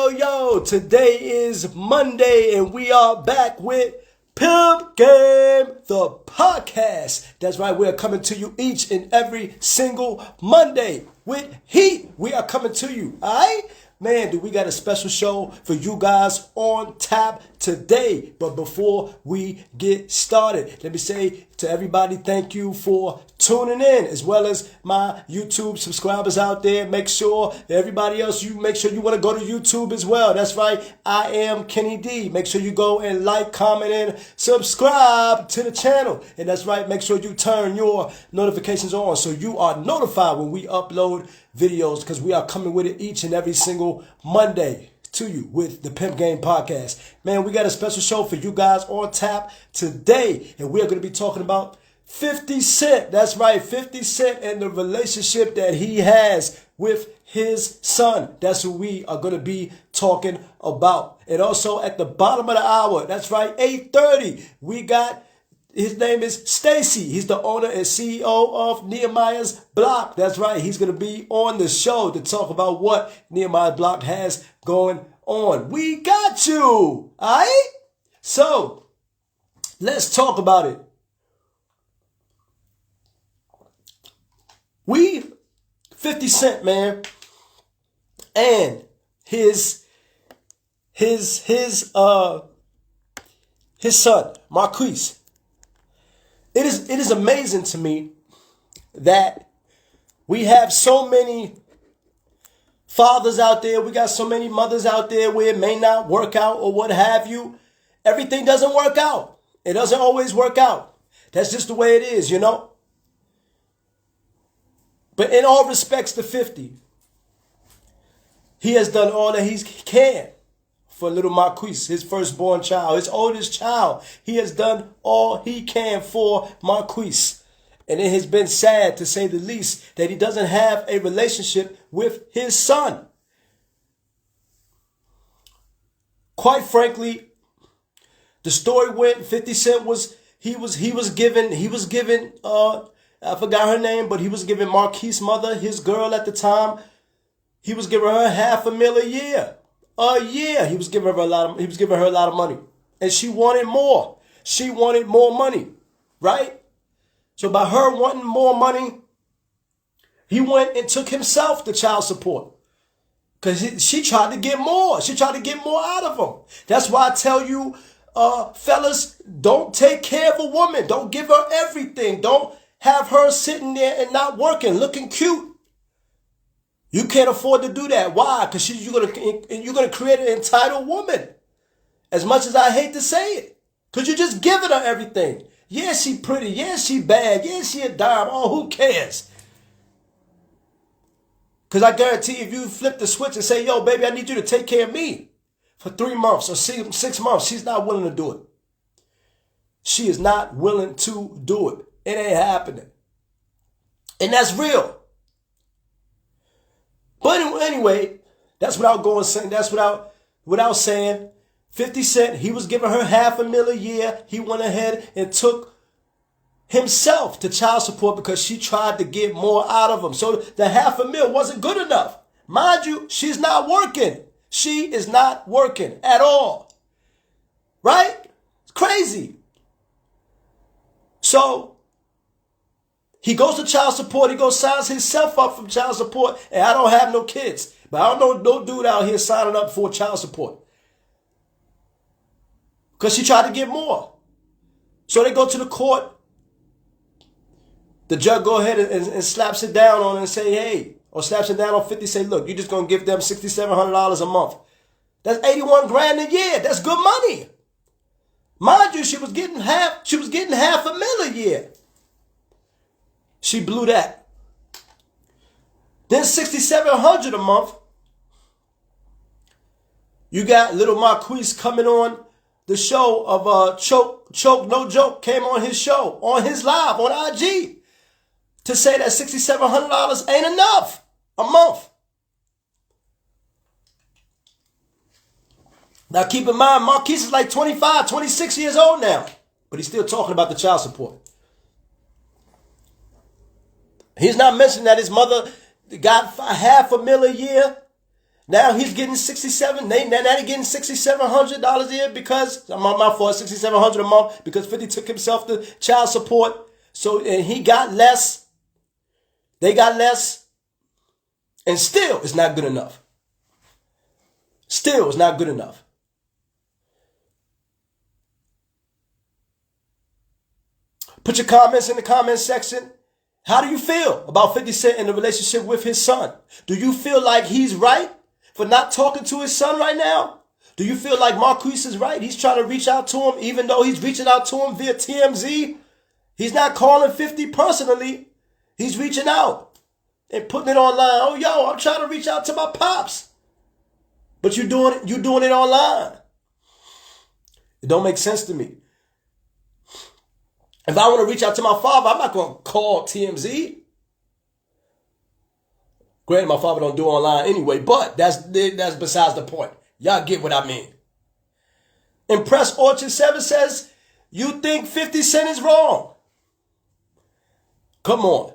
Yo, today is Monday and we are back with Pimp Game, the podcast. That's right, we are coming to you each and every single Monday with heat. We are coming to you, all right? Man, do we got a special show for you guys on tap today. But before we get started, let me say to everybody, thank you for tuning in, as well as my YouTube subscribers out there. Make sure everybody else, you make sure you want to go to YouTube as well. That's right, iamkennyd. Make sure you go and like, comment, and subscribe to the channel. And that's right, make sure you turn your notifications on so you are notified when we upload videos, because we are coming with it each and every single Monday to you with the Pimp Game podcast. Man, we got a special show for you guys on tap today, and we are going to be talking about 50 Cent. That's right, 50 Cent and the relationship that he has with his son. That's what we are going to be talking about. And also at the bottom of the hour, that's right, 8:30, we got, his name is STACEY. He's the owner and CEO of Nehemiah's Block. That's right. He's going to be on the show to talk about what Nehemiah's Block has going on. We got you. All right? So, let's talk about it. 50 Cent, man, and his son, Marquise. It is amazing to me that we have so many fathers out there. We got so many mothers out there where it may not work out or what have you. Everything doesn't work out. It doesn't always work out. That's just the way it is, you know. But in all respects to 50, he has done all that he can for little Marquise, his firstborn child, his oldest child. He has done all he can for Marquise. And it has been sad, to say the least, that he doesn't have a relationship with his son. Quite frankly, the story went, 50 Cent was given, I forgot her name, but he was giving Marquise's mother, his girl at the time, he was giving her $500,000 a year. A year. He was giving her a lot of money. And she wanted more. She wanted more money. Right? So by her wanting more money, he went and took himself the child support. Because she tried to get more. She tried to get more out of him. That's why I tell you, fellas, don't take care of a woman. Don't give her everything. Don't have her sitting there and not working, looking cute. You can't afford to do that. Why? Because you're gonna create an entitled woman. As much as I hate to say it, because you're just giving her everything. Yeah, she pretty. Yeah, she bad. Yeah, she a dime. Oh, who cares? Because I guarantee if you flip the switch and say, "Yo, baby, I need you to take care of me for 3 months or 6 months," she's not willing to do it. She is not willing to do it. It ain't happening, and that's real. But anyway, that's without going saying. That's without saying. 50 Cent, he was giving her $500,000 a year. He went ahead and took himself to child support because she tried to get more out of him. So the $500,000 wasn't good enough. Mind you, she's not working. She is not working at all. Right? It's crazy. So he goes to child support. He goes signs himself up from child support. And I don't have no kids. But I don't know no dude out here signing up for child support. Because she tried to get more. So they go to the court. The judge go ahead and slaps it down on it and say, hey, or slaps it down on 50, say, look, you're just going to give them $6,700 a month. That's 81 grand a year. That's good money. Mind you, she was getting half $500,000 a year. She blew that. Then $6,700 a month. You got little Marquise coming on the show of Choke No Joke, came on his show, on his live, on IG, to say that $6,700 ain't enough a month. Now keep in mind, Marquise is like 25, 26 years old now, but he's still talking about the child support. He's not mentioning that his mother got $500,000 a year. Now he's getting $6,700. Now he's getting $6,700 a year because I'm on my fault, $6,700 a month because 50 took himself to child support. So and he got less. They got less, and still it's not good enough. Still, it's not good enough. Put your comments in the comment section. How do you feel about 50 Cent in the relationship with his son? Do you feel like he's right for not talking to his son right now? Do you feel like Marquise is right? He's trying to reach out to him, even though he's reaching out to him via TMZ. He's not calling 50 personally. He's reaching out and putting it online. Oh, yo, I'm trying to reach out to my pops. But you're doing it online. It don't make sense to me. If I want to reach out to my father, I'm not going to call TMZ. Granted, my father don't do online anyway, but that's besides the point. Y'all get what I mean. Impress Orchard 7 says, you think 50 Cent is wrong? Come on.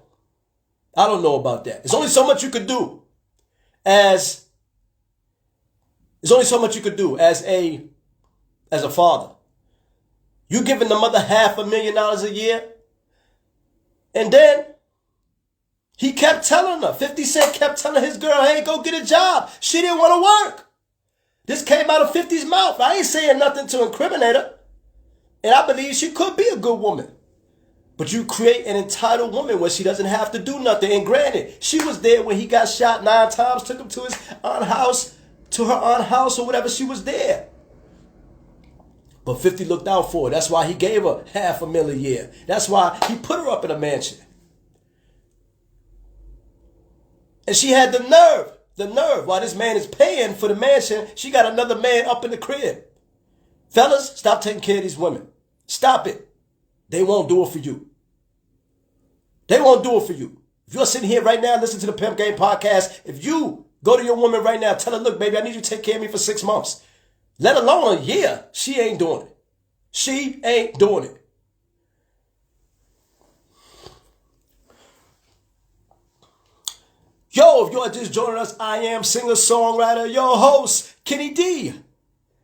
I don't know about that. There's only so much you could do as a father. You giving the mother $500,000 a year. And then he kept telling her, 50 Cent kept telling his girl, hey, go get a job. She didn't want to work. This came out of 50's mouth. I ain't saying nothing to incriminate her. And I believe she could be a good woman. But you create an entitled woman where she doesn't have to do nothing. And granted, she was there when he got shot 9 times, took him to his aunt's house, to her aunt's house or whatever. She was there. But 50 looked out for her. That's why he gave her $500,000 a year. That's why he put her up in a mansion. And she had the nerve, while this man is paying for the mansion, she got another man up in the crib. Fellas, stop taking care of these women. Stop it. They won't do it for you. They won't do it for you. If you're sitting here right now, listen to the Pimp Game podcast, if you go to your woman right now, tell her, look, baby, I need you to take care of me for 6 months. Let alone a year. She ain't doing it. She ain't doing it. Yo, if you are just joining us, I am singer-songwriter, your host, Kenny D.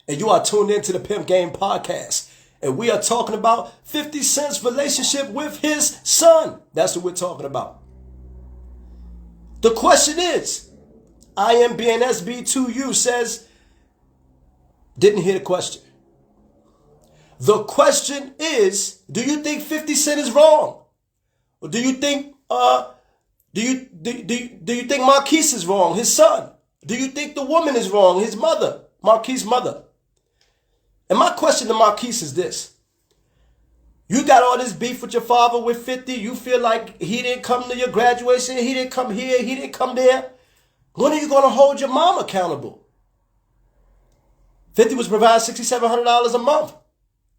And you are tuned into the Pimp Game podcast. And we are talking about 50 Cent's relationship with his son. That's what we're talking about. The question is, iamkennyd says, didn't hear the question. The question is, do you think 50 Cent is wrong? Or do you think do you think Marquise is wrong, his son? Do you think the woman is wrong, his mother, Marquise's mother? And my question to Marquise is this. You got all this beef with your father with 50. You feel like he didn't come to your graduation. He didn't come here. He didn't come there. When are you going to hold your mom accountable? 50 was providing $6,700 a month.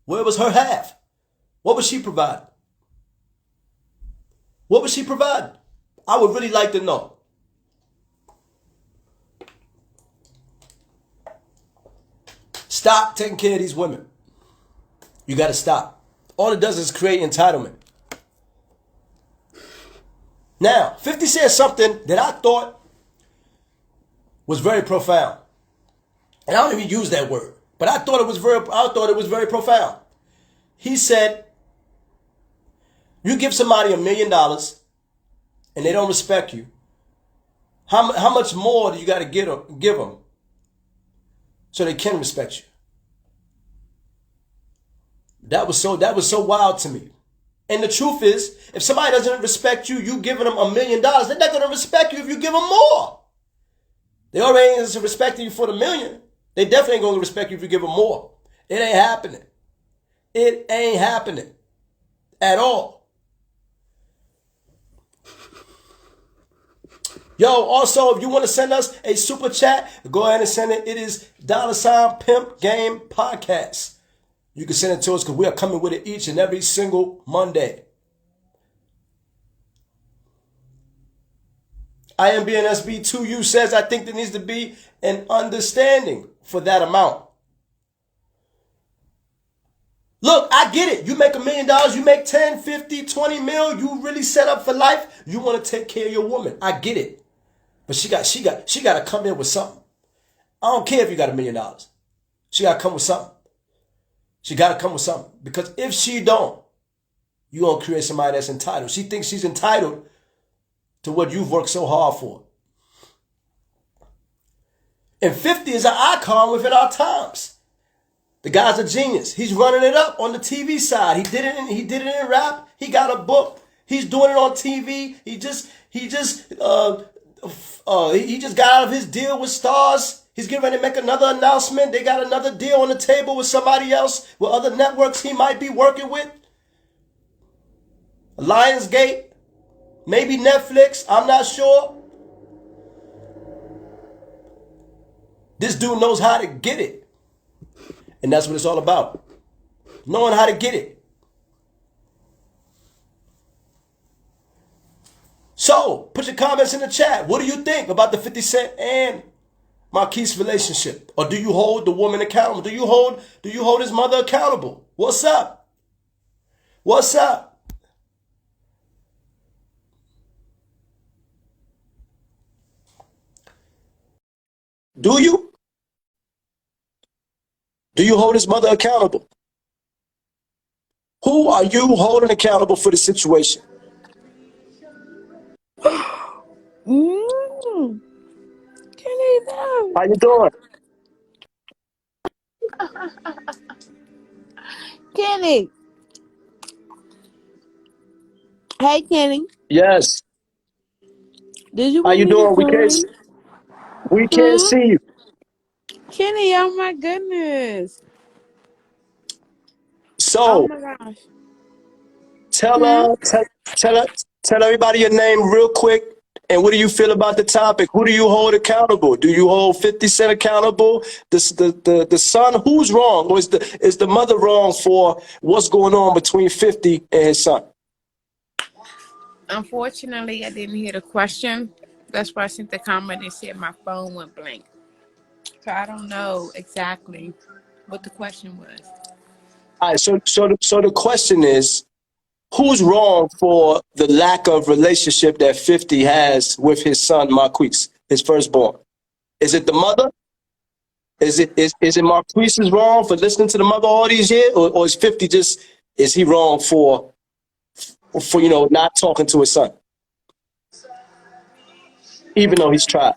Where was her half? What was she providing? What was she providing? I would really like to know. Stop taking care of these women. You got to stop. All it does is create entitlement. Now, 50 said something that I thought was very profound. And I don't even use that word, but I thought it was very profound. He said, you give somebody $1 million and they don't respect you. How much more do you got to give them so they can respect you? That was so wild to me. And the truth is, if somebody doesn't respect you, you giving them $1 million, they're not going to respect you if you give them more. They already ain't respecting you for the million. They definitely ain't going to respect you if you give them more. It ain't happening. It ain't happening at all. Yo, also, if you want to send us a super chat, go ahead and send it. It is $Pimp Game Podcast. You can send it to us because we are coming with it each and every single Monday. iamkennyd says, I think there needs to be an understanding for that amount. Look, I get it. You make $1 million, you make 10, 50, 20 mil, you really set up for life. You want to take care of your woman. I get it. But she got to come in with something. I don't care if you got $1 million. She got to come with something. She got to come with something. Because if she don't, you're going to create somebody that's entitled. She thinks she's entitled to what you've worked so hard for. And 50 is an icon within our times. The guy's a genius. He's running it up on the TV side. He did it in rap. He got a book. He's doing it on TV. He just got out of his deal with Stars. He's getting ready to make another announcement. They got another deal on the table with somebody else, with other networks he might be working with. Lionsgate, maybe Netflix, I'm not sure. This dude knows how to get it. And that's what it's all about. Knowing how to get it. So, put your comments in the chat. What do you think about the 50 Cent and Marquise relationship? Or do you hold the woman accountable? Do you hold his mother accountable? What's up? What's up? Do you? Do you hold his mother accountable? Who are you holding accountable for the situation? Kenny, no. How you doing? Kenny. Hey, Kenny. Yes. Did you How want you me to doing? join? We can't see you. Kenny, oh my goodness. Oh So my gosh. tell everybody your name real quick. And what do you feel about the topic? Who do you hold accountable? Do you hold 50 Cent accountable? The son, who's wrong? Or is the mother wrong for what's going on between 50 and his son? Unfortunately, I didn't hear the question. That's why I sent the comment and said my phone went blank. So I don't know exactly what the question was. All right, so the question is, who's wrong for the lack of relationship that 50 has with his son Marquise, his firstborn? Is it the mother? Is it Marquise's wrong for listening to the mother all these years, or is 50 is he wrong for not talking to his son, even though he's tried?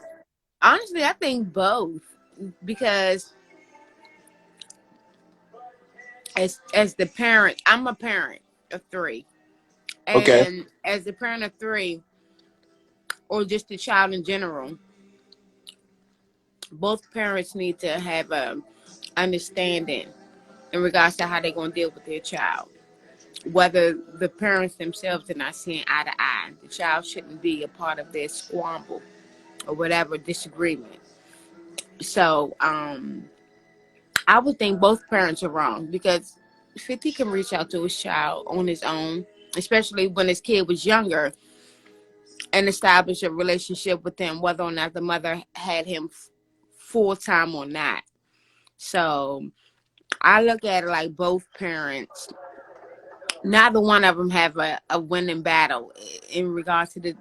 Honestly, I think both, because as the parent, I'm a parent of 3, Okay. and as a parent of 3, or just a child in general, both parents need to have a understanding in regards to how they're going to deal with their child. Whether the parents themselves are not seeing eye to eye, the child shouldn't be a part of their squabble or whatever disagreement. So I would think both parents are wrong, because 50 can reach out to his child on his own, especially when his kid was younger, and establish a relationship with him, whether or not the mother had him full time or not. So I look at it like both parents, neither one of them have a winning battle in regards to the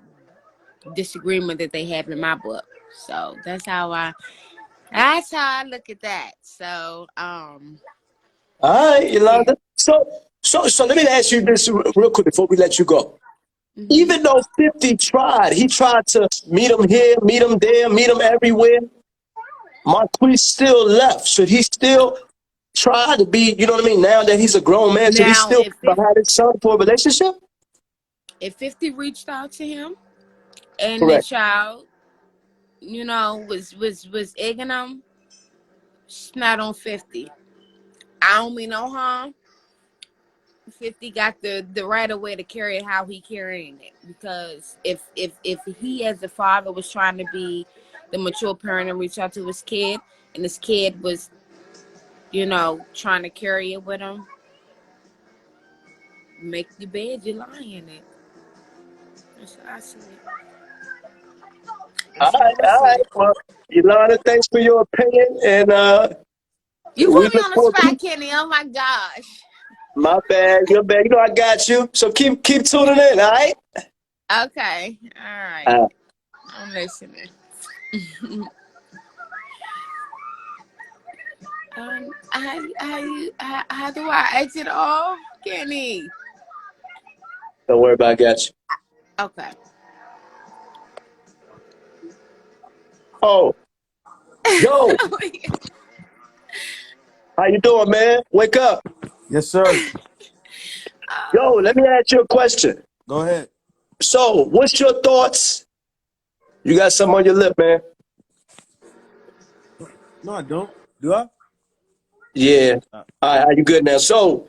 disagreement that they have in my book. So that's how I look at that. So All right, Yolanda. So let me ask you this real quick before we let you go. Mm-hmm. Even though 50 tried, he tried to meet him here, meet him there, meet him everywhere, Marquise still left. Should he still try to be, you know what I mean? Now that he's a grown man, should he Now, still behind his son for a relationship? if 50 reached out to him and the Correct. child, you know, was egging him, it's not on 50. I don't mean no harm. 50 got the right of way to carry it how he carrying it, because if he as a father was trying to be the mature parent and reach out to his kid, and his kid was, you know, trying to carry it with him, make your bed, you lie in it. That's how I see it. All That's how right, I all see right. it. Well, Yolanda, thanks for your opinion, and You we put me look on the forward to. spot, Kenny. Oh my gosh. My bad, your bad. You know I got you. So keep tuning in, all right? Okay. All right. Uh, I'm listening. How do I exit off, Kenny? don't worry about it, I got you. Okay. Oh, yo, how you doing, man? Wake up. Yes, sir. Yo, let me ask you a question. Go ahead. So, what's your thoughts? You got something on your lip, man. No, I don't. Do I? Yeah. All right, you good now? So,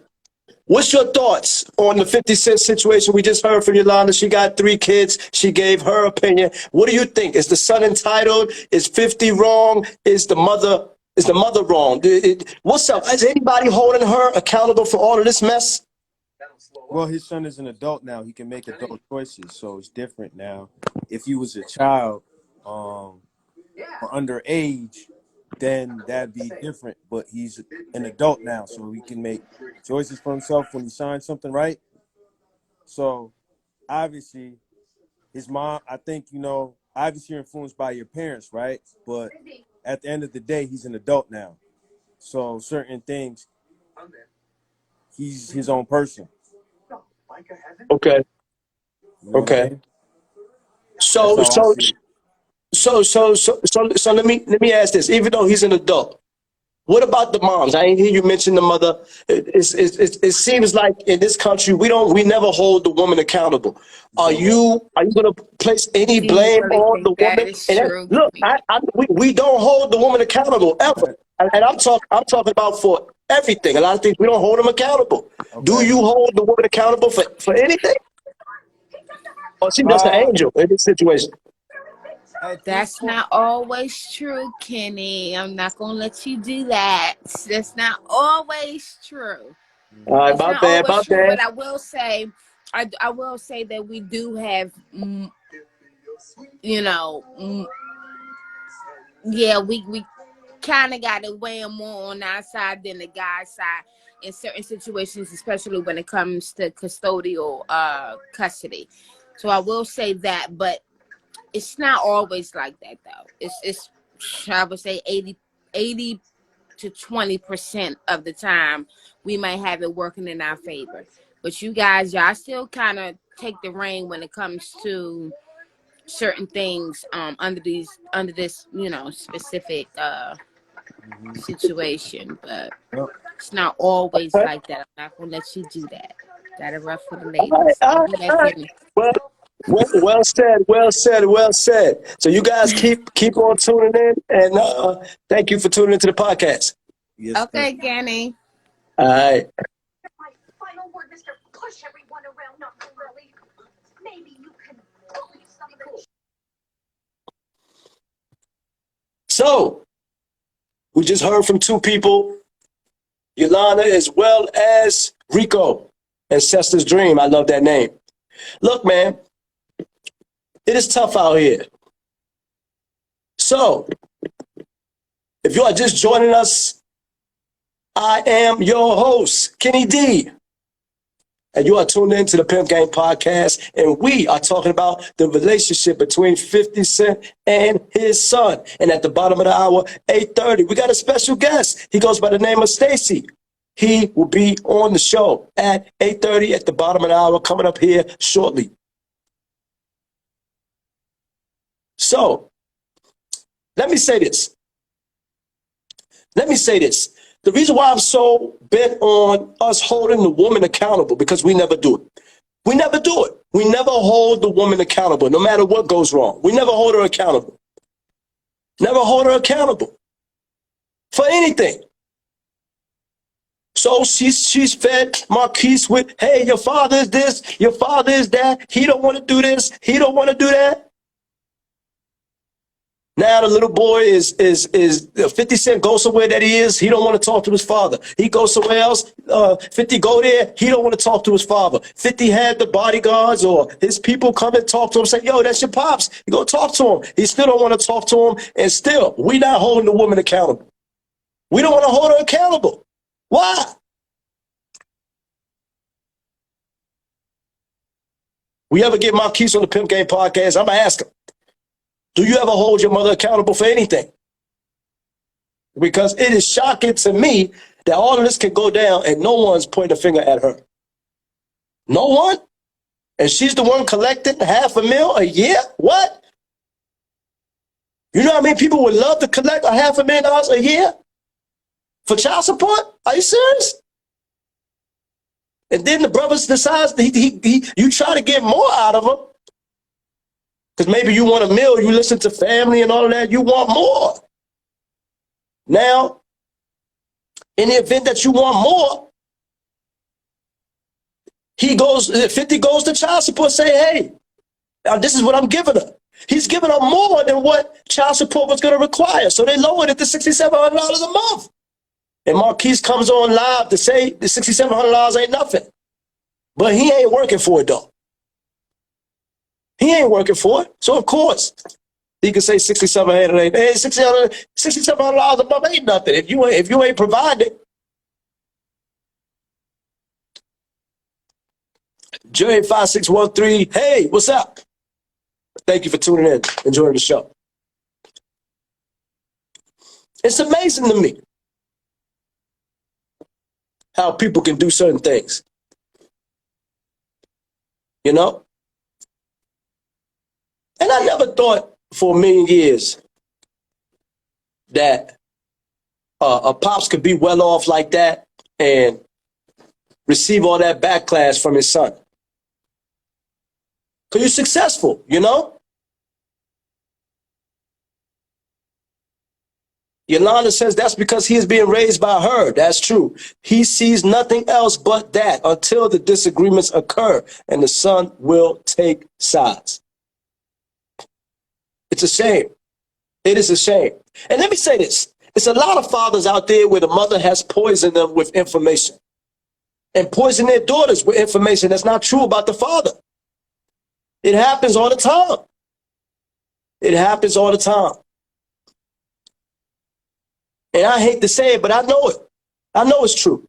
what's your thoughts on the 50 Cent situation? We just heard from Yolanda. She got 3 kids. She gave her opinion. What do you think? Is the son entitled? Is 50 wrong? Is the mother wrong? What's up? Is anybody holding her accountable for all of this mess? Well, his son is an adult now. He can make adult choices, so it's different now. If he was a child, or underage, then that'd be different. But he's an adult now, so he can make choices for himself when he signs something, right? So obviously, his mom. I think obviously you're influenced by your parents, right? But at the end of the day, he's an adult now. So certain things, he's his own person. Okay. You know what I'm Okay. saying? That's So how I so see it. so let me ask this. Even though he's an adult, what about the moms? I ain't hear you mention the mother. It seems like in this country we never hold the woman accountable. Are So you going to place any Do you blame really on think the that woman? is And true, look, Kenny? we don't hold the woman accountable ever. okay, And I'm talking about for everything. A lot of things we don't hold them accountable. Do okay. you hold the woman accountable for anything? Or is she just an Uh, angel in this situation? at this That's point, not always true, Kenny. I'm not gonna let you do that. That's not always true. All right, It's my not bad, always my true, bad. but I will say, I will say that we do have, you know, yeah, we kind of got it way more on our side than the guy's side in certain situations, especially when it comes to custodial custody. So I will say that, but it's not always like that though. It's I would say 80 to 20% of the time we might have it working in our favor. But you guys, y'all still kind of take the reign when it comes to certain things under this, you know, specific situation. But yep. it's not always like that. I'm not gonna let you do that. Got it rough for the All right, ladies. all Don't right, do that, all right. Kenny. Well said, well said, well said. So you guys keep on tuning in, and thank you for tuning into the podcast. Yes, sir. Okay, Kenny. All right. So we just heard from 2 people, Yolanda as well as Rico, Ancestor's Dream. I love that name. Look, man, it is tough out here. So if you are just joining us, I am your host, Kenny D. And you are tuned in to the Pimp Game Podcast, and we are talking about the relationship between 50 Cent and his son. And at the bottom of the hour, 8:30, we got a special guest. He goes by the name of STACEY. He will be on the show at 8:30 at the bottom of the hour, coming up here shortly. So, let me say this. The reason why I'm so bent on us holding the woman accountable, because we never do it. We never do it. We never hold the woman accountable, no matter what goes wrong. We never hold her accountable. Never hold her accountable for anything. So she's fed Marquise with, hey, your father is this, your father is that. He don't want to do this. He don't want to do that. Now the little boy is 50 Cent goes somewhere that he is. He don't want to talk to his father. He goes somewhere else. 50 go there. He don't want to talk to his father. 50 had the bodyguards or his people come and talk to him. Say, yo, that's your pops. You go talk to him. He still don't want to talk to him. And still, we not holding the woman accountable. We don't want to hold her accountable. Why? We ever get Marquise on the Pimp Game podcast, I'm going to ask him, do you ever hold your mother accountable for anything? Because it is shocking to me that all of this can go down and no one's pointing a finger at her. No one? And she's the one collecting $500,000 a year? What? You know how many people would love to collect $500,000 a year for child support? Are you serious? And then the brothers decides you try to get more out of them. Because maybe you want $1 million, you listen to family and all of that, you want more. Now, in the event that you want more, 50 goes to child support, say, hey, this is what I'm giving her. He's giving her more than what child support was going to require. So they lowered it to $6,700 a month. And Marquise comes on live to say the $6,700 ain't nothing. But he ain't working for it, though. He ain't working for it. So, of course, he can say $6,700. Hey, $6,700 a month ain't nothing. If you ain't providing. Jerry 5613, hey, what's up? Thank you for tuning in, enjoying the show. It's amazing to me how people can do certain things. You know? And I never thought for a million years that a pops could be well off like that and receive all that backlash from his son. Because you're successful, you know? Yolanda says that's because he is being raised by her. That's true. He sees nothing else but that until the disagreements occur and the son will take sides. It's a shame. It is a shame. And let me say this. It's a lot of fathers out there where the mother has poisoned them with information and poisoned their daughters with information that's not true about the father. It happens all the time. It happens all the time. And I hate to say it, but I know it. I know it's true.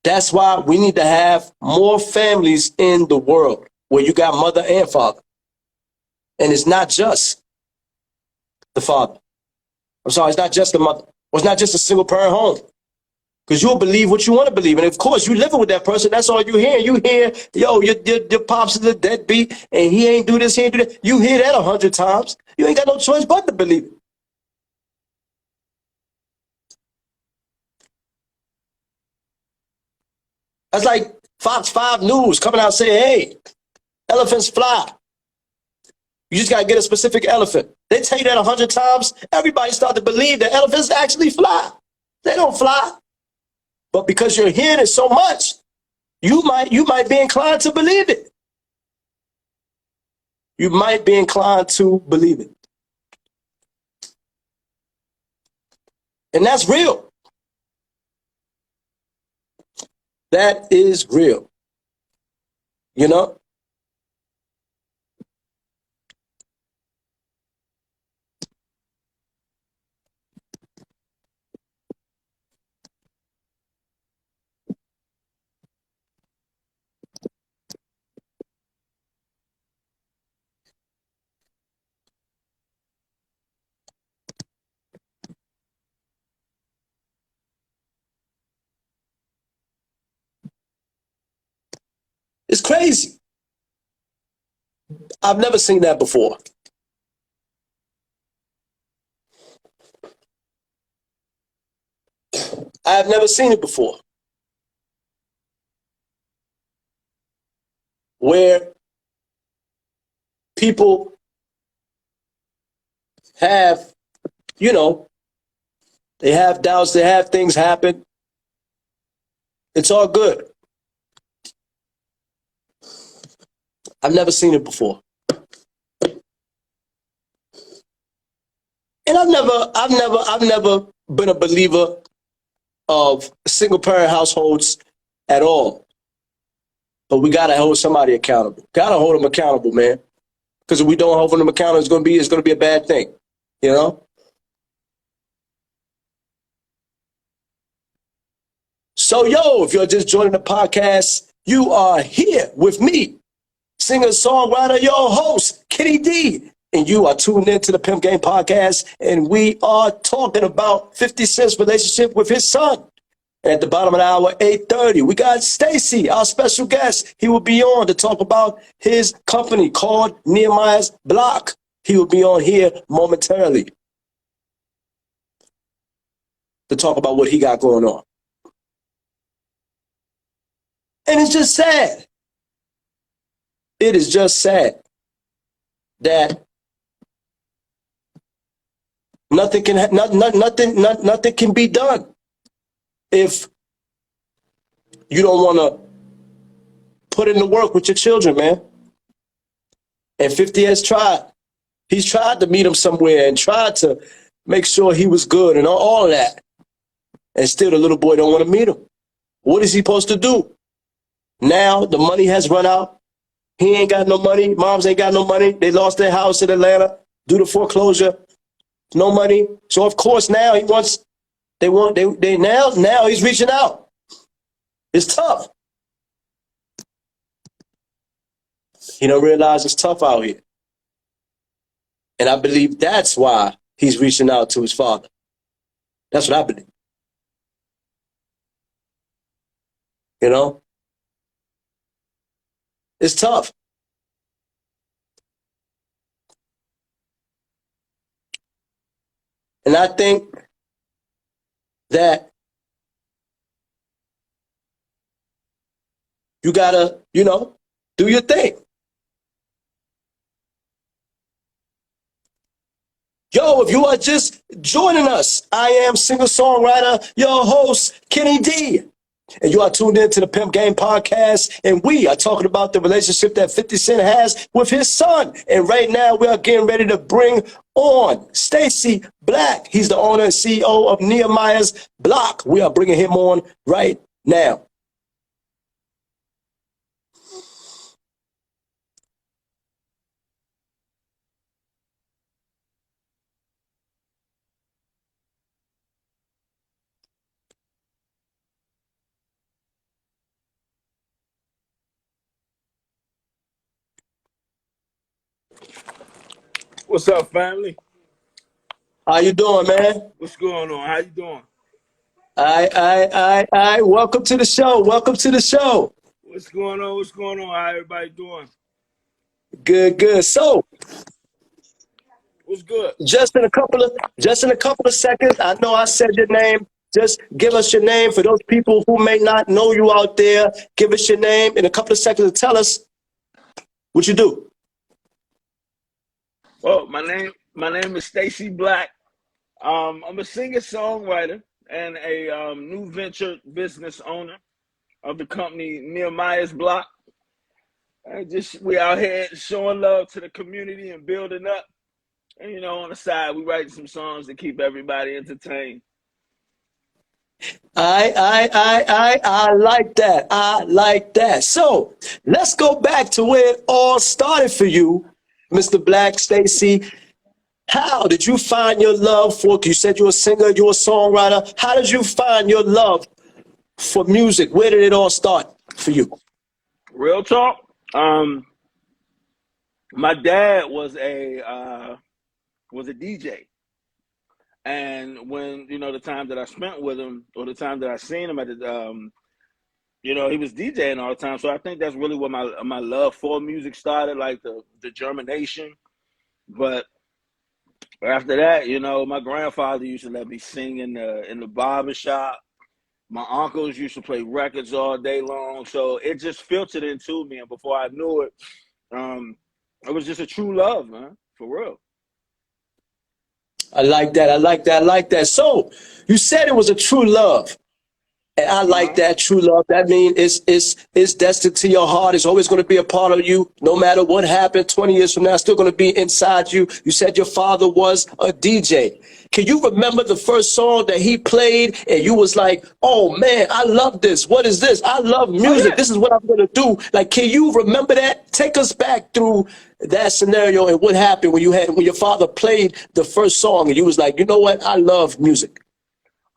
That's why we need to have more families in the world where you got mother and father. And it's not just the father. I'm sorry, it's not just the mother. Or it's not just a single parent home. Because you'll believe what you want to believe. And of course, you living with that person, that's all you hear. You hear, yo, your pops is a deadbeat, and he ain't do this, he ain't do that. You hear that 100 times. You ain't got no choice but to believe it. That's like Fox 5 News coming out saying, hey, elephants fly. You just got to get a specific elephant. They tell you that 100 times, everybody start to believe that elephants actually fly. They don't fly. But because you're hearing it so much, you might be inclined to believe it. You might be inclined to believe it. And that's real. That is real. You know? It's crazy. I've never seen that before. I have never seen it before, where people have, you know, they have doubts, they have things happen. It's all good. I've never seen it before. And I've never been a believer of single parent households at all. But we gotta hold somebody accountable. Gotta hold them accountable, man. Because if we don't hold them accountable, it's gonna be a bad thing. You know? So yo, if you're just joining the podcast, you are here with me, singer-songwriter, your host, Kenny D. And you are tuned in to the Pimp Game Podcast, and we are talking about 50 Cent's relationship with his son. And at the bottom of the hour, 8:30, we got STACEY, our special guest. He will be on to talk about his company called Nehemiah's Block. He will be on here momentarily to talk about what he got going on. And it's just sad. It is just sad that nothing can be done if you don't want to put in the work with your children, man. And 50 has tried. He's tried to meet him somewhere and tried to make sure he was good and all of that. And still the little boy don't want to meet him. What is he supposed to do? Now the money has run out. He ain't got no money. Moms ain't got no money. They lost their house in Atlanta due to foreclosure. No money. So of course now he wants, now he's reaching out. It's tough. He don't realize it's tough out here. And I believe that's why he's reaching out to his father. That's what I believe. You know? It's tough. And I think that you gotta, do your thing. Yo, if you are just joining us, I am singer-songwriter, your host, Kenny D. And you are tuned in to the Pimp Game Podcast, and we are talking about the relationship that 50 Cent has with his son. And right now, we are getting ready to bring on STACEY Black. He's the owner and CEO of Nehemiah's Block. We are bringing him on right now. What's up, family? How you doing, man? What's going on? How you doing? Welcome to the show. Welcome to the show. What's going on? What's going on? How everybody doing? Good. So, what's good? Just in a couple of seconds, I know I said your name. Just give us your name for those people who may not know you out there. Give us your name in a couple of seconds and tell us what you do. Well, my name is STACEY Black. I'm a singer-songwriter and a new venture business owner of the company Nehemiah's Block. We out here showing love to the community and building up. And on the side, we write some songs to keep everybody entertained. I like that. I like that. So let's go back to where it all started for you, Mr. Black, STACEY. How did you find your love for, you said you're a singer, you're a songwriter. How did you find your love for music? Where did it all start for you? Real talk. My dad was a DJ. And when, the time that I spent with him or the time that I seen him at the, he was DJing all the time. So I think that's really where my love for music started, like the germination. But after that, my grandfather used to let me sing in the barber shop. My uncles used to play records all day long, so it just filtered into me. And before I knew it, it was just a true love, man, for real. I like that. I like that. I like that. So you said it was a true love. And I like that true love. That means it's destined to your heart. It's always going to be a part of you. No matter what happened 20 years from now, it's still going to be inside you. You said your father was a DJ. Can you remember the first song that he played and you was like, oh man, I love this. What is this? I love music. Yeah. This is what I'm going to do. Like, can you remember that? Take us back through that scenario and what happened when your father played the first song and you was like, you know what? I love music.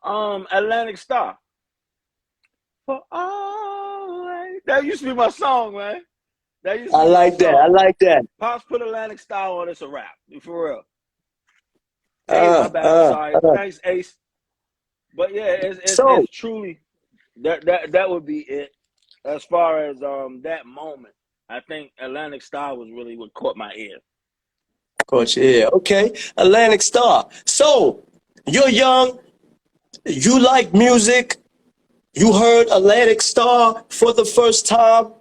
Atlantic Star. For always. That used to be my song, man. That used to I be like that. I like that. Pops put Atlantic Star on. It's a rap. For real. Hey, my bad. Sorry. Thanks, Ace. But yeah, it's truly that would be it. As far as that moment, I think Atlantic Star was really what caught my ear. Caught your ear. Okay. Atlantic Star. So you're young. You like music. You heard Atlantic Star for the first time,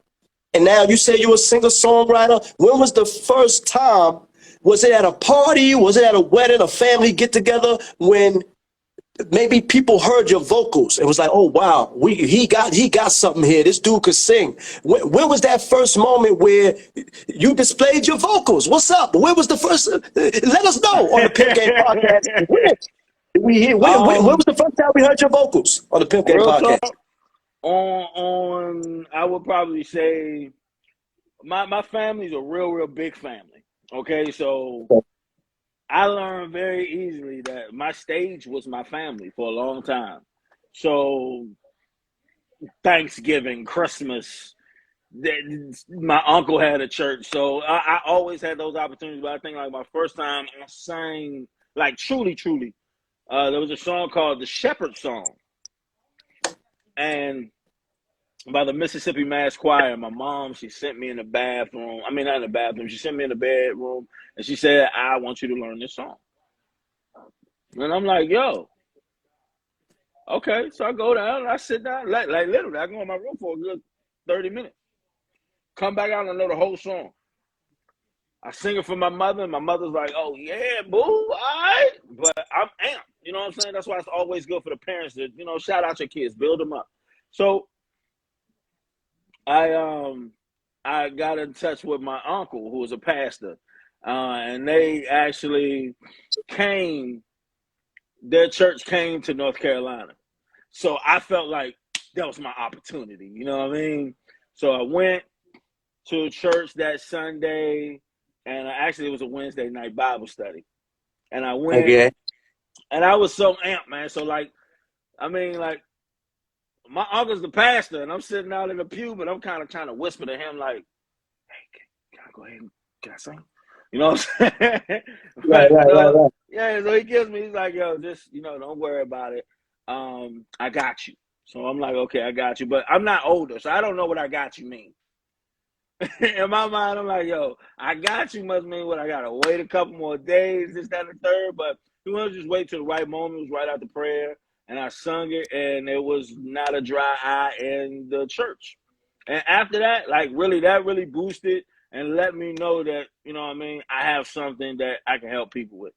and now you say you're a singer-songwriter. When was the first time? Was it at a party? Was it at a wedding, a family get-together, when maybe people heard your vocals and was like, oh, wow, he got something here. This dude could sing. When was that first moment where you displayed your vocals? What's up? Where was the first? Let us know on the Pimp Game Podcast. When was the first time we heard your vocals on the Pimp Game Podcast? Talk, on I would probably say my family's a real big family. Okay, so I learned very easily that my stage was my family for a long time. So Thanksgiving, Christmas, my uncle had a church, so I always had those opportunities. But I think like my first time I sang like truly, there was a song called the Shepherd Song, and by the Mississippi Mass Choir. My mom, she sent me in the bathroom. I mean, not in the bathroom. She sent me in the bedroom, and she said, I want you to learn this song. And I'm like, yo, okay. So I go down, and I sit down. Like literally, I go in my room for a good 30 minutes. Come back out and know the whole song. I sing it for my mother, and my mother's like, oh, yeah, boo, all right. But I'm amped. You know what I'm saying? That's why it's always good for the parents to, shout out your kids, build them up. So I got in touch with my uncle, who was a pastor, and they actually their church came to North Carolina. So I felt like that was my opportunity, you know what I mean? So I went to church that Sunday, and actually it was a Wednesday night Bible study. And I went, and I was so amped, man. So my uncle's the pastor, and I'm sitting out in the pew, but I'm kind of trying to whisper to him, like, hey, can I go ahead and can I sing? You know what I'm saying? Right. Yeah, so he gives me, he's like, yo, just, don't worry about it. I got you. So I'm like, okay, I got you. But I'm not older, so I don't know what I got you mean. In my mind, I'm like, yo, I got you must mean what I got to wait a couple more days, this, that, and the third. But you want to just wait till the right moment. It was right after prayer. And I sung it, and there was not a dry eye in the church. And after that, that really boosted and let me know that, I have something that I can help people with.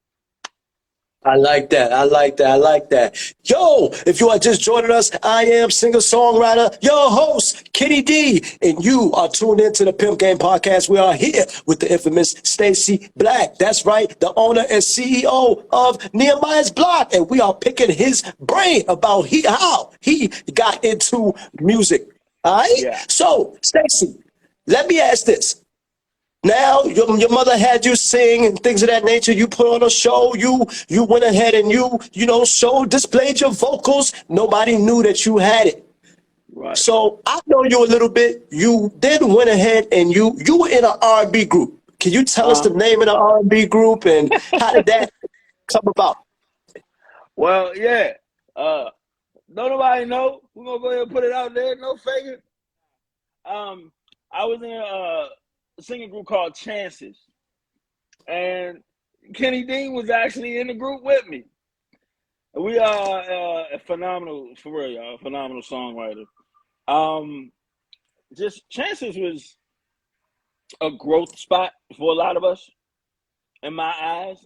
I like that. I like that. I like that. Yo, if you are just joining us, I am singer-songwriter, your host, Kenny D, and you are tuned into the Pimp Game Podcast. We are here with the infamous STACEY Black. That's right, the owner and CEO of Nehemiah's Block, and we are picking his brain about how he got into music. All right? Yeah. So, STACEY, let me ask this. Now your mother had you sing and things of that nature. You put on a show. You went ahead and displayed your vocals. Nobody knew that you had it. Right. So I know you a little bit. You then went ahead and you were in an R&B group. Can you tell us the name of the R&B group and how did that come about? Well, yeah. Don't nobody know. We're gonna go ahead and put it out there. No faking. I was in a singing group called Chances, and Kenny Dean was actually in the group with me. We are a phenomenal, for real, y'all, a phenomenal songwriter. Just Chances was a growth spot for a lot of us, in my eyes.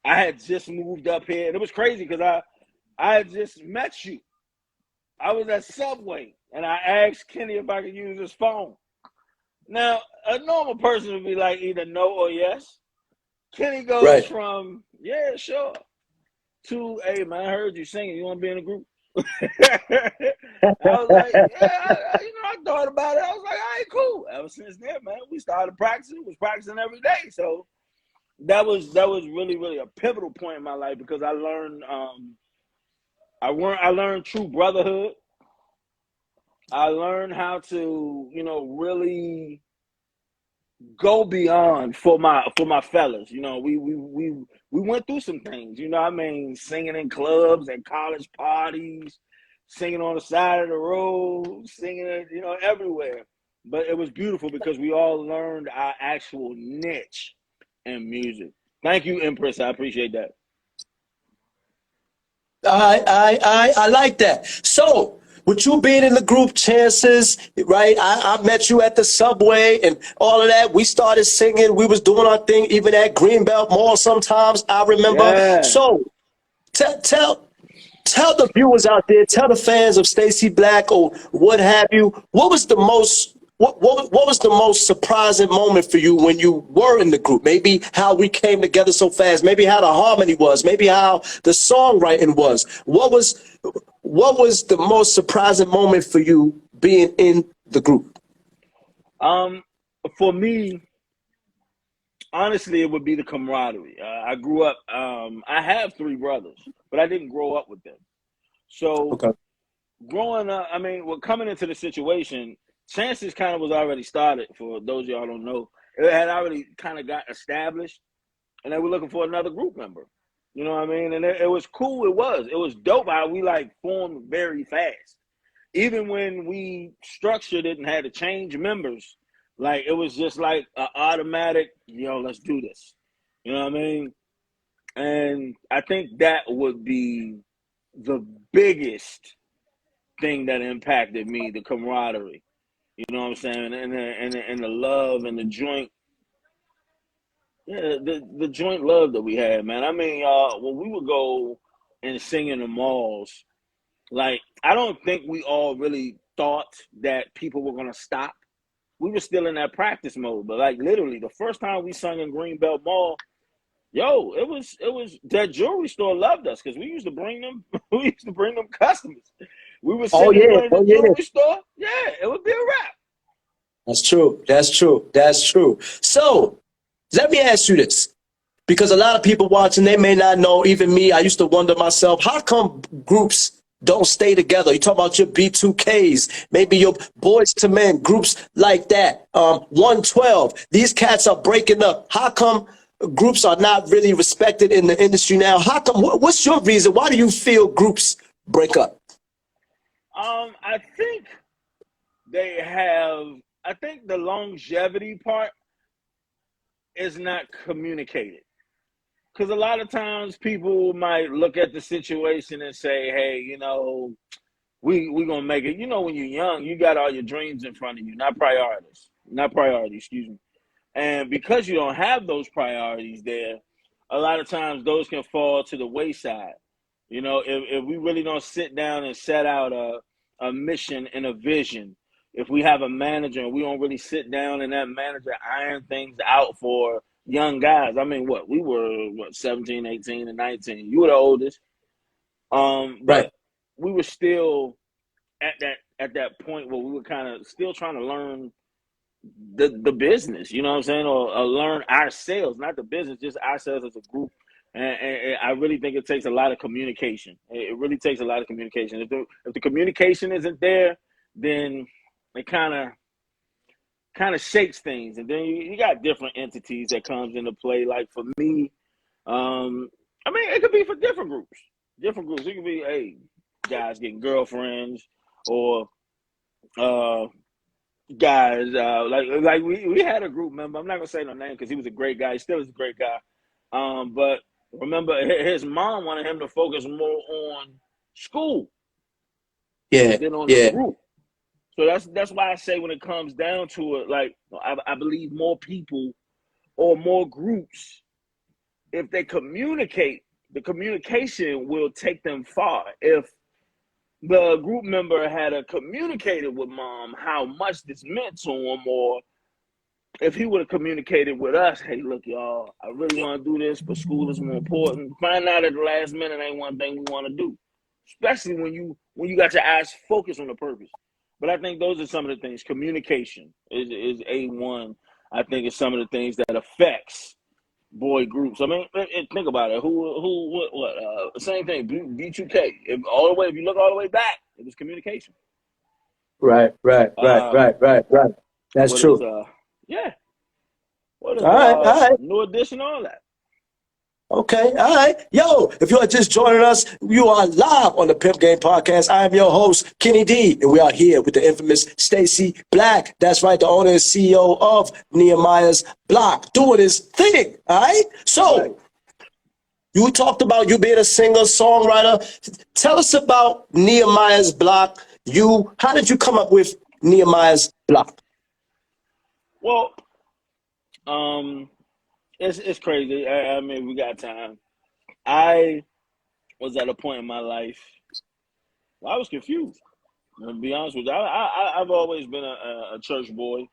I had just moved up here, and it was crazy because I had just met you. I was at Subway, and I asked Kenny if I could use his phone. Now, a normal person would be like either no or yes. Kenny goes Right. from, yeah, sure, to, hey, man, I heard you singing. You want to be in a group? I was like, yeah, I thought about it. I was like, all right, cool. Ever since then, man, we started practicing. Was practicing every day. So that was really, really a pivotal point in my life because I learned I learned true brotherhood. I learned how to, really go beyond for my fellas. We went through some things, singing in clubs and college parties, singing on the side of the road, singing, everywhere. But it was beautiful because we all learned our actual niche in music. Thank you, Empress. I appreciate that. I like that. So, with you being in the group, Chances, right? I met you at the Subway and all of that. We started singing. We was doing our thing, even at Greenbelt Mall. Sometimes I remember. Yeah. So, tell the viewers out there, tell the fans of Stacey Black or what have you. What was the most surprising moment for you when you were in the group? Maybe how we came together so fast. Maybe how the harmony was. Maybe how the songwriting was. What was the most surprising moment for you being in the group? For me, honestly, it would be the camaraderie. I grew up. I have three brothers, but I didn't grow up with them. So Okay. growing up, coming into the situation, Chances kind of was already started. For those of y'all don't know, it had already kind of got established, and they were looking for another group member. You know what I mean? And it was cool. It was dope how we formed very fast. Even when we structured it and had to change members, it was just like an automatic, let's do this. You know what I mean? And I think that would be the biggest thing that impacted me, the camaraderie. You know what I'm saying? And the love and the joint, yeah, the joint love that we had, man. When we would go and sing in the malls, I don't think we all really thought that people were gonna stop. We were still in that practice mode, but literally the first time we sung in Greenbelt Mall, yo, it was that jewelry store loved us because we used to bring them customers. We would Oh sing in yeah, front of oh the yeah. jewelry store, yeah, it would be a wrap. That's true. That's true. That's true. So let me ask you this. Because a lot of people watching, they may not know, even me, I used to wonder myself, how come groups don't stay together? You talk about your B2Ks, maybe your Boys to Men, groups like that, 112. These cats are breaking up. How come groups are not really respected in the industry now? How come, what's your reason? Why do you feel groups break up? I think they have. I think the longevity part is not communicated. Because a lot of times people might look at the situation and say, hey, we gonna make it. When you're young, you got all your dreams in front of you, not priorities, excuse me. And because you don't have those priorities there, a lot of times those can fall to the wayside. If we really don't sit down and set out a mission and a vision, if we have a manager and we don't really sit down and that manager iron things out for young guys. We were 17, 18, and 19. You were the oldest. Right. But we were still at that point where we were kind of still trying to learn the business, you know what I'm saying? Or learn ourselves, not the business, just ourselves as a group. And I really think it takes a lot of communication. It really takes a lot of communication. If the communication isn't there, then it kind of shakes things. And then you got different entities that comes into play. Like for me, it could be for different groups. Different groups. It could be, hey, guys getting girlfriends, or guys we had a group member. I'm not gonna say no name because he was a great guy. He still is a great guy. But Remember, his mom wanted him to focus more on school Yeah, than on the yeah. group. So that's why I say when it comes down to it, like I believe more people or more groups, if they communicate, the communication will take them far. If the group member had communicated with mom how much this meant to him, or if he would have communicated with us, hey, look, y'all, I really want to do this, but school is more important. Find out at the last minute ain't one thing we want to do, especially when you got your eyes focused on the purpose. But I think those are some of the things. Communication is A1. I think it's some of the things that affects boy groups. I mean, think about it. What? Same thing. B2K. If you look all the way back, it was communication. Right. That's What is true. yeah. What All is right, all right. New Edition? All that. Okay, all right. Yo, if you are just joining us, you are live on the Pimp Game Podcast. I am your host, Kenny D, and we are here with the infamous STACEY Black. That's right, the owner and CEO of Nehemiah's Block, doing his thing, all right? So, Right. you talked about you being a singer, songwriter. Tell us about Nehemiah's Block. How did you come up with Nehemiah's Block? Well, it's crazy. I mean, we got time. I was at a point in my life where I was confused. To be honest with you, I've always been a church boy.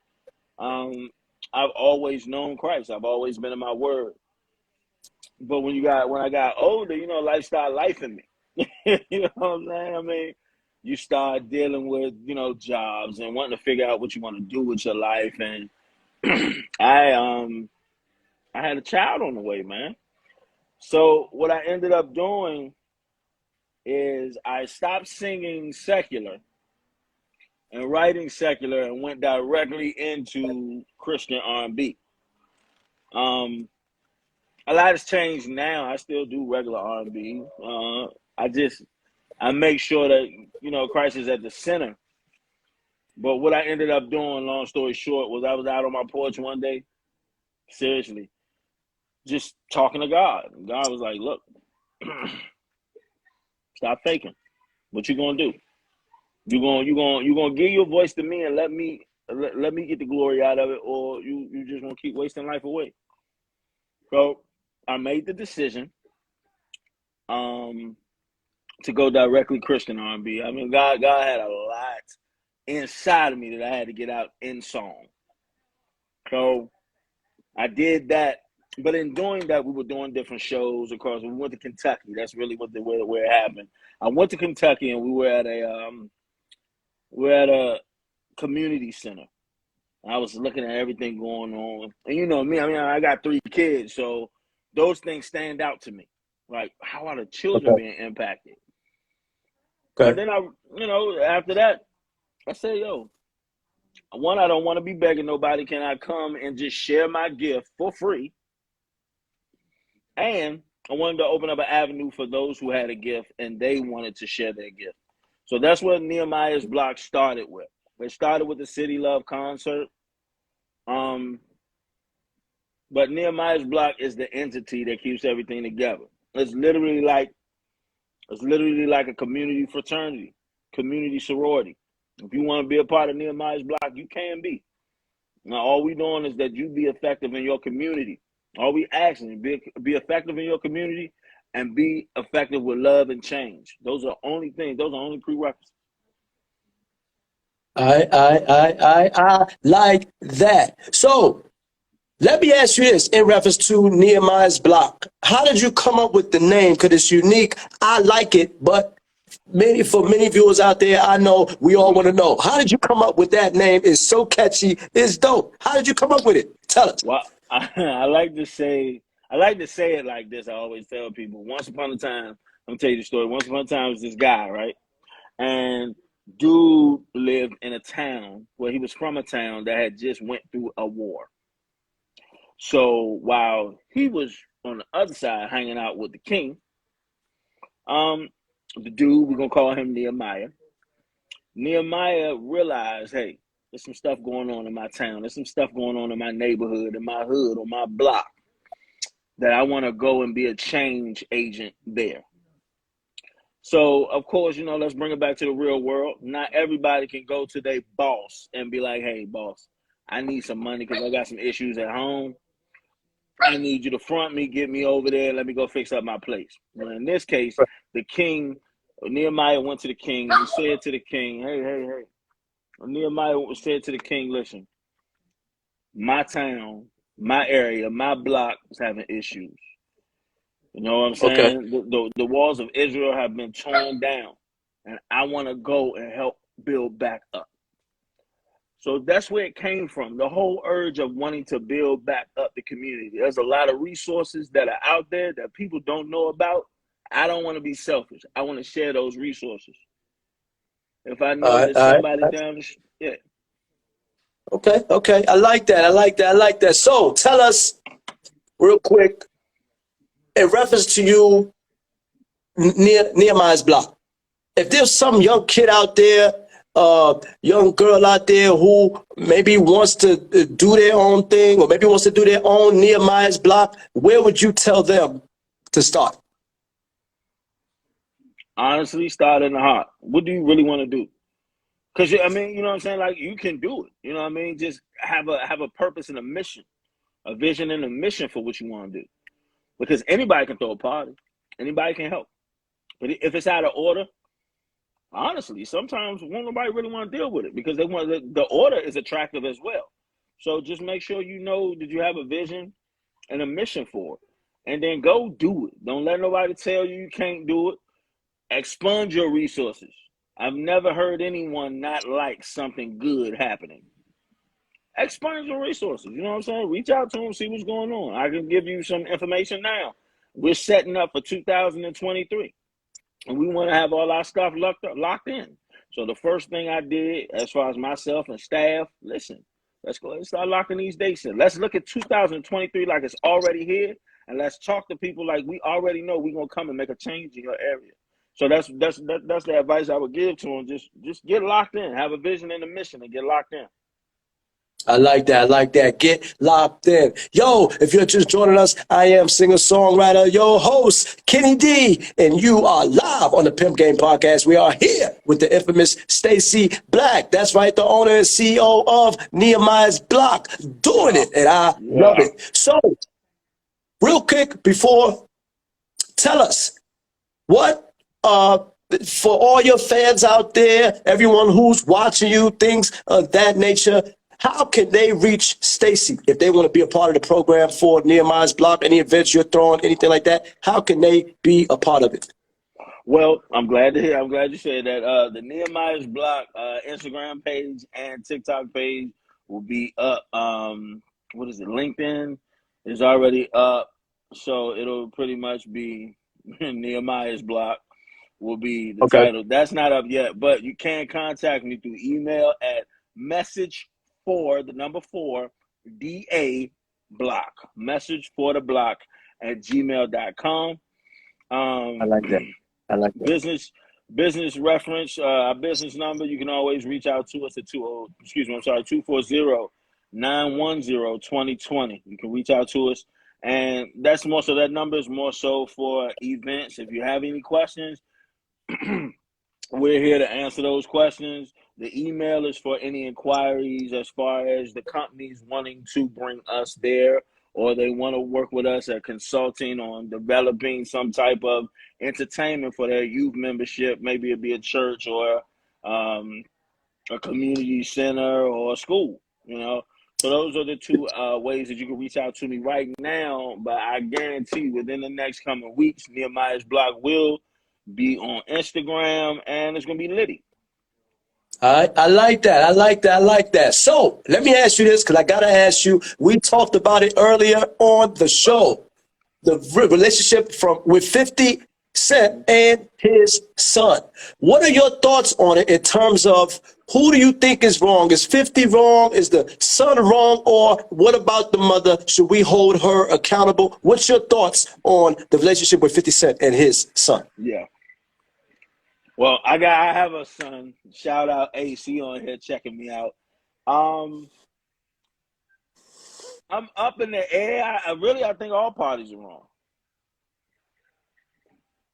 I've always known Christ. I've always been in my word. But when I got older, life started lifing me. You know what I'm saying? I mean, you start dealing with, jobs and wanting to figure out what you want to do with your life. And I had a child on the way, man. So what I ended up doing is I stopped singing secular and writing secular and went directly into Christian R&B. A lot has changed now. I still do regular R&B. I make sure that, Christ is at the center. But what I ended up doing, long story short, was I was out on my porch one day, seriously, just talking to God. And God was like, look, stop faking. What you gonna do? You gonna give your voice to me and let me get the glory out of it, or you just gonna keep wasting life away. So I made the decision to go directly Christian R&B. I mean, God had a lot inside of me that I had to get out in song. So I did that, but in doing that, we were doing different shows. Of course, we went to Kentucky. That's really where it happened. I went to Kentucky, and we were at a community center. I was looking at everything going on, and you know me. I mean, I got 3 kids, so those things stand out to me. Like, how are the children Okay. being impacted? And Okay. then after that, I said, yo, one, I don't want to be begging nobody. Can I come and just share my gift for free? And I wanted to open up an avenue for those who had a gift and they wanted to share their gift. So that's what Nehemiah's Block started with. It started with the City Love concert. But Nehemiah's Block is the entity that keeps everything together. It's literally like a community fraternity, community sorority. If you want to be a part of Nehemiah's Block, you can be. Now, all we doing is that you be effective in your community. All we asking is be effective in your community and be effective with love and change. Those are only things. Those are only prerequisites. I like that. So let me ask you this in reference to Nehemiah's Block. How did you come up with the name? Because it's unique. I like it, but for many viewers out there, I know we all want to know. How did you come up with that name? It's so catchy. It's dope. How did you come up with it? Tell us. Well, I like to say it like this. I always tell people, once upon a time, I'm gonna tell you the story. Once upon a time was this guy, right? And dude lived in a town where he was from a town that had just went through a war. So while he was on the other side hanging out with the king, the dude, we're gonna call him Nehemiah. Nehemiah realized, hey, there's some stuff going on in my town. There's some stuff going on in my neighborhood, in my hood, on my block that I want to go and be a change agent there. So, of course, you know, let's bring it back to the real world. Not everybody can go to their boss and be like, hey, boss, I need some money because I got some issues at home. I need you to front me, get me over there, let me go fix up my place. Well, in this case, the king, Nehemiah went to the king and he said to the king, hey. Nehemiah said to the king, listen, my town, my area, my block is having issues. You know what I'm Okay. saying? The walls of Israel have been torn down, and I want to go and help build back up. So that's where it came from, the whole urge of wanting to build back up the community. There's a lot of resources that are out there that people don't know about. I don't want to be selfish. I want to share those resources. If I know that All somebody right. down the yeah. Okay. I like that. So tell us real quick, in reference to you, Nehemiah's block. If there's some young kid out there, young girl out there who maybe wants to do their own thing or maybe wants to do their own Nehemiah's block, where would you tell them to start? Honestly, start in the heart. What do you really want to do? Because I mean, you know what I'm saying? Like, you can do it. You know what I mean? Just have a purpose and a mission, a vision and a mission for what you want to do. Because anybody can throw a party, anybody can help. But if it's out of order, honestly, sometimes won't nobody really want to deal with it because they want the order is attractive as well. So just make sure you know that you have a vision and a mission for it, and then go do it. Don't let nobody tell you you can't do it. Expunge your resources. I've never heard anyone not like something good happening. Expunge your resources. You know what I'm saying? Reach out to them, see what's going on. I can give you some information now. We're setting up for 2023, and we want to have all our stuff locked in. So the first thing I did, as far as myself and staff, listen, let's go and start locking these dates in. Let's look at 2023 like it's already here, and let's talk to people like we already know we're gonna come and make a change in your area. So that's the advice I would give to them. Just get locked in, have a vision and a mission, and get locked in. I like that. Get locked in. Yo, if you're just joining us, I am singer-songwriter, your host, Kenny D, and you are live on the Pimp Game Podcast. We are here with the infamous STACEY Black. That's right, the owner and CEO of Nehemiah's Block, doing it, and I love Yeah. it. So, real quick before, tell us what for all your fans out there, everyone who's watching you, things of that nature, how can they reach STACEY if they want to be a part of the program for Nehemiah's Block, any events you're throwing, anything like that? How can they be a part of it? Well, I'm glad to hear. I'm glad you said that. The Nehemiah's Block Instagram page and TikTok page will be up. What is it? LinkedIn is already up, so it'll pretty much be Nehemiah's Block will be the Okay. title. That's not up yet, but you can contact me through email at message4 block at gmail.com. I like that. Business reference, our business number, you can always reach out to us at 240-910-2020. You can reach out to us. And that's more so, that number is more so for events. If you have any questions, we're here to answer those questions. The email is for any inquiries as far as the companies wanting to bring us there, or they want to work with us at consulting on developing some type of entertainment for their youth membership. Maybe it'd be a church or a community center or a school, you know. So those are the two ways that you can reach out to me right now. But I guarantee within the next coming weeks, Nehemiah's Block will be on Instagram, and it's going to be litty. All right, I like that. So let me ask you this, because I got to ask you, we talked about it earlier on the show, the relationship with 50 Cent and his son. What are your thoughts on it in terms of who do you think is wrong? Is 50 wrong? Is the son wrong? Or what about the mother? Should we hold her accountable? What's your thoughts on the relationship with 50 Cent and his son? Yeah. Well, I have a son. Shout out AC on here checking me out. I'm up in the air. I think all parties are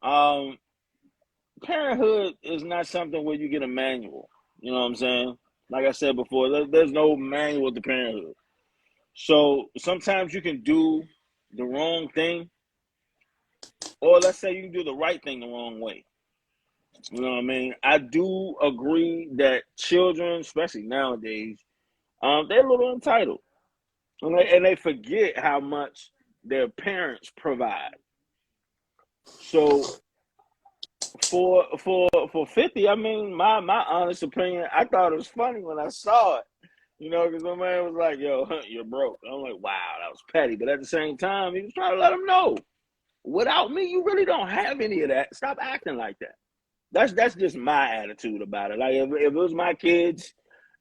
wrong. Parenthood is not something where you get a manual. You know what I'm saying? Like I said before, there's no manual to parenthood. So sometimes you can do the wrong thing, or let's say you can do the right thing the wrong way. You know what I mean? I do agree that children, especially nowadays, they're a little entitled, and they forget how much their parents provide. So for 50, I mean, my honest opinion, I thought it was funny when I saw it. You know, because my man was like, "Yo, you're broke." I'm like, "Wow, that was petty." But at the same time, he was trying to let him know, without me, you really don't have any of that. Stop acting like that. That's just my attitude about it. Like if it was my kids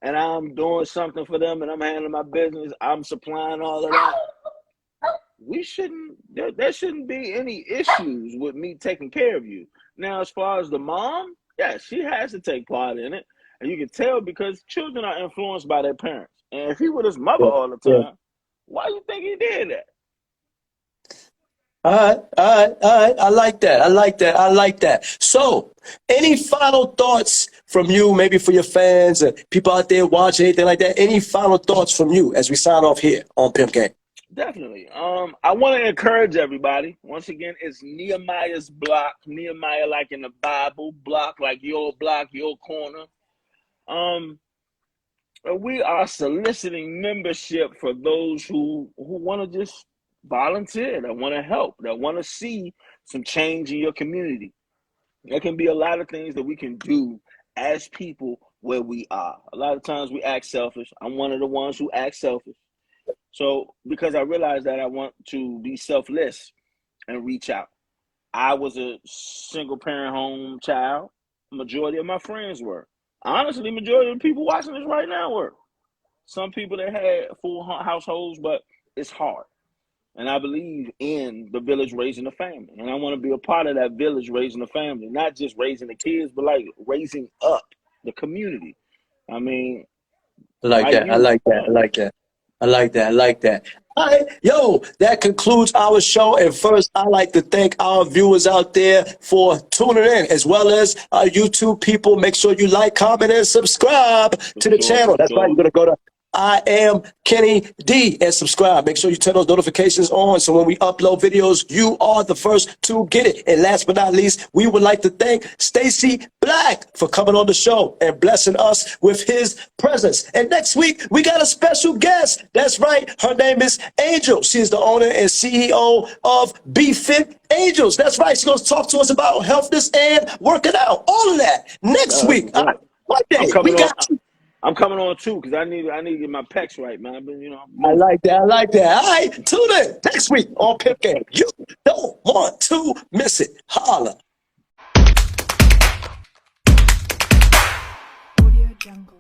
and I'm doing something for them and I'm handling my business, I'm supplying all of that. There shouldn't be any issues with me taking care of you. Now, as far as the mom, yeah, she has to take part in it. And you can tell because children are influenced by their parents. And if he with his mother Yeah. all the Yeah. time, why do you think he did that? All right, all right, all right. I like that. I like that. I like that. So, any final thoughts from you, maybe for your fans and people out there watching, anything like that? Any final thoughts from you as we sign off here on Pimp Game? Definitely. I want to encourage everybody. Once again, it's Nehemiah's block. Nehemiah, like in the Bible, block like your block, your corner. We are soliciting membership for those who want to just volunteer, that want to help, that want to see some change in your community. There can be a lot of things that we can do as people where we are. A lot of times we act selfish. I'm one of the ones who act selfish. So because I realized that I want to be selfless and reach out. I was a single parent home child. Majority of my friends were. Honestly, majority of the people watching this right now were. Some people that had full households, but it's hard. And I believe in the village raising a family. And I want to be a part of that village raising a family. Not just raising the kids, but like raising up the community. I mean, I like my that. I youth. like that. I like that. I like that. I like that. All right. Yo, that concludes our show. And first, I'd like to thank our viewers out there for tuning in, as well as our YouTube people. Make sure you like, comment, and subscribe to the Sure, channel. for That's right. You're sure. going to go to iamkennyd and subscribe. Make sure you turn those notifications on so when we upload videos, you are the first to get it. And last but not least, we would like to thank Stacey Black for coming on the show and blessing us with his presence. And next week, we got a special guest. That's right. Her name is Angel. She is the owner and CEO of BFit Angels. That's right. She's going to talk to us about healthness and working out. All of that next week. All right. I'm Monday, we coming on. got you. I'm coming on too because I need to get my pecs right, man. I've been, I moving. like that. I like that. All right. Tune in next week on Pimp Game. You don't want to miss it. Holla. Audio Jungle.